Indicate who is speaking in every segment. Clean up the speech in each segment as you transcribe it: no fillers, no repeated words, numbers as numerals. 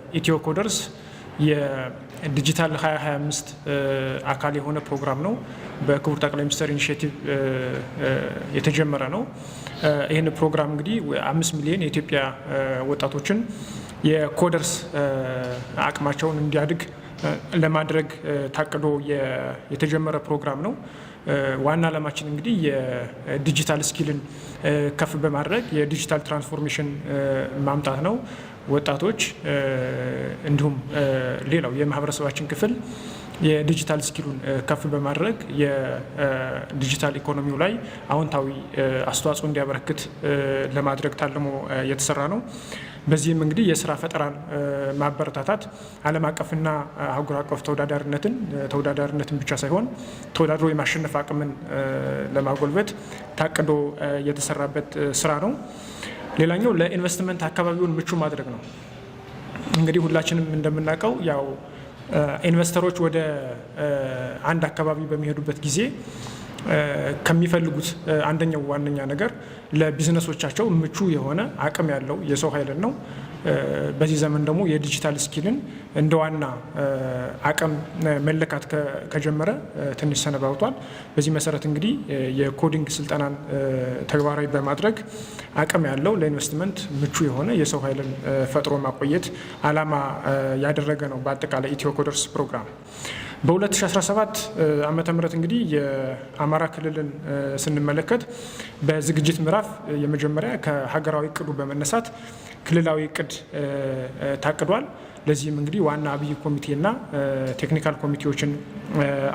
Speaker 1: የኢትዮ ኮደርስ የዲጂታል 2025 አካል የሆነ ፕሮግራም ነው። በክቡር ጠቅላይ ሚኒስትር ኢኒሼቲቭ የተጀመረ ነው። ይህን ፕሮግራም እንግዲህ 5 ሚሊዮን የኢትዮጵያ ወጣቶችን የኮደርስ አቅማቸውን እንዲያድግ ለማድረግ ታቅዶ የተጀመረ ፕሮግራም ነው። ዋና ዓላማችን እንግዲህ የዲጂታል ስኪልን ከፍ በማድረግ የዲጂታል ትራንስፎርሜሽን ማምጣት ነው። ወጣቶች እንዲሁም ሌላው የማህበረሰባችን ክፍል የዲጂታል ስኪሉን ከፍ በማድረግ የዲጂታል ኢኮኖሚው ላይ አዎንታዊ አስተዋጽኦ እንዲያበረክት ለማድረግ ታልሞ የተሰራ ነው። በዚህም እንግዲህ የስራ ፈጠራን ማበረታታት ዓለም አቀፍና አህጉር አቀፍ ተወዳዳሪነትን ብቻ ሳይሆን ተወዳድሮ የማሸነፍ አቅምን ለማጎልበት ታቅዶ የተሰራበት ስራ ነው። ሌላኛው ለኢንቨስትመንት አካባቢውን ምቹ ማድረግ ነው። እንግዲህ ሁላችንም እንደምናውቀው ያው ኢንቨስተሮች ወደ አንድ አካባቢ በሚሄዱበት ጊዜ ከሚፈልጉት አንደኛው ዋነኛ ነገር ለቢዝነሶቻቸው ምቹ የሆነ አቅም ያለው የሰው ኃይልን ነው። በዚህ ዘመን ደግሞ የዲጂታል ስኪልን እንደ ዋና አቅም መለካት ከጀመረ ትንሽ ሰነባብቷል። በዚህ መሰረት እንግዲህ የኮዲንግ ስልጠናን ተግባራዊ በማድረግ አቅም ያለው ለኢንቨስትመንት ምቹ የሆነ የሰው ኃይልን ፈጥሮ ማቆየት ዓላማ ያደረገ ነው። በአጠቃላይ ኢትዮ ኮደርስ ፕሮግራም በ2017 ዓመተ ምህረት እንግዲህ የአማራ ክልልን ስንመለከት በዝግጅት ምዕራፍ የመጀመሪያ ከሀገራዊ እቅዱ በመነሳት ክልላዊ እቅድ ታቅዷል። ለዚህም እንግዲህ ዋና አብይ ኮሚቴና ቴክኒካል ኮሚቴዎችን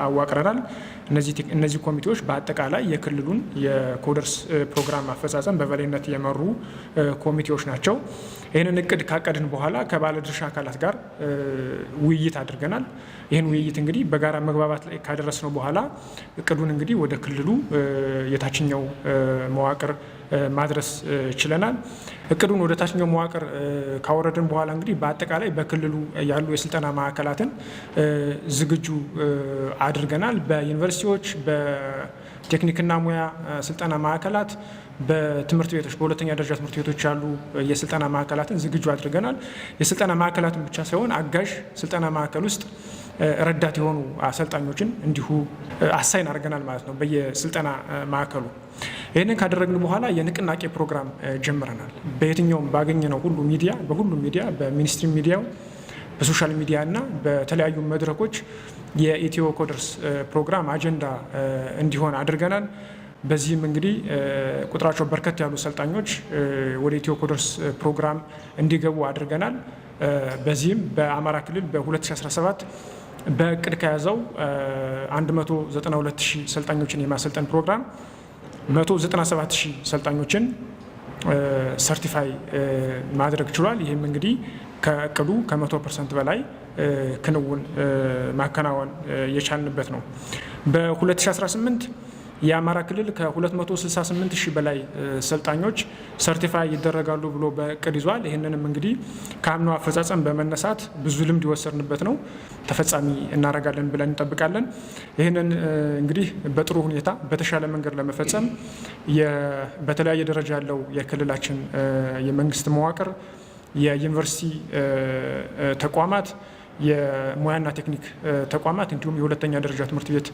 Speaker 1: አዋቅረናል። እነዚህ ኮሚቴዎች በአጠቃላይ የክልሉን የኮደርስ ፕሮግራም አፈጻጸም በበላይነት የመሩ ኮሚቴዎች ናቸው። ይህንን እቅድ ካቀድን በኋላ ከባለድርሻ አካላት ጋር ውይይት አድርገናል። ይህን ውይይት እንግዲህ በጋራ መግባባት ላይ ካደረስነው በኋላ እቅዱን እንግዲህ ወደ ክልሉ የታችኛው መዋቅር ማድረስ ችለናል። እቅዱን ወደ ታችኛው መዋቅር ካወረድን በኋላ እንግዲህ በአጠቃላይ በክልሉ ያሉ የስልጠና ማዕከላትን ዝግጁ አድርገናል። በዩኒቨርሲቲዎች፣ በቴክኒክና ሙያ ስልጠና ማዕከላት፣ በትምህርት ቤቶች፣ በሁለተኛ ደረጃ ትምህርት ቤቶች ያሉ የስልጠና ማዕከላትን ዝግጁ አድርገናል። የስልጠና ማዕከላትን ብቻ ሳይሆን አጋዥ ስልጠና ማዕከል ውስጥ ረዳት የሆኑ አሰልጣኞችን እንዲሁ አሳይን አድርገናል ማለት ነው በየስልጠና ማዕከሉ። ይህንን ካደረግን በኋላ የንቅናቄ ፕሮግራም ጀምረናል። በየትኛውም ባገኘነው ሁሉ ሚዲያ፣ በሁሉም ሚዲያ፣ በሚኒስትሪ ሚዲያው፣ በሶሻል ሚዲያ እና በተለያዩ መድረኮች የኢትዮ ኮደርስ ፕሮግራም አጀንዳ እንዲሆን አድርገናል። በዚህም እንግዲህ ቁጥራቸው በርከት ያሉ ሰልጣኞች ወደ ኢትዮ ኮደርስ ፕሮግራም እንዲገቡ አድርገናል። በዚህም በአማራ ክልል በ2017 በእቅድ ከያዘው 192,000 ሰልጣኞችን የማሰልጠን ፕሮግራም 197,000 ሰልጣኞችን ሰርቲፋይ ማድረግ ችሏል። ይህም እንግዲህ ከእቅዱ ከ100% በላይ ክንውን ማከናወን የቻልንበት ነው። በ2018 የአማራ ክልል ከ268,000 በላይ ሰልጣኞች ሰርቲፋይ ይደረጋሉ ብሎ በእቅድ ይዟል። ይህንንም እንግዲህ ከአምናው አፈጻጸም በመነሳት ብዙ ልምድ የወሰድንበት ነው። ተፈጻሚ እናደርጋለን ብለን እንጠብቃለን። ይህንን እንግዲህ በጥሩ ሁኔታ በተሻለ መንገድ ለመፈጸም በተለያየ ደረጃ ያለው የክልላችን የመንግስት መዋቅር፣ የዩኒቨርሲቲ ተቋማት፣ የሙያና ቴክኒክ ተቋማት እንዲሁም የሁለተኛ ደረጃ ትምህርት ቤት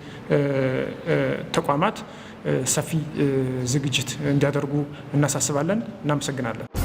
Speaker 1: ተቋማት ሰፊ ዝግጅት እንዲያደርጉ እናሳስባለን። እናመሰግናለን።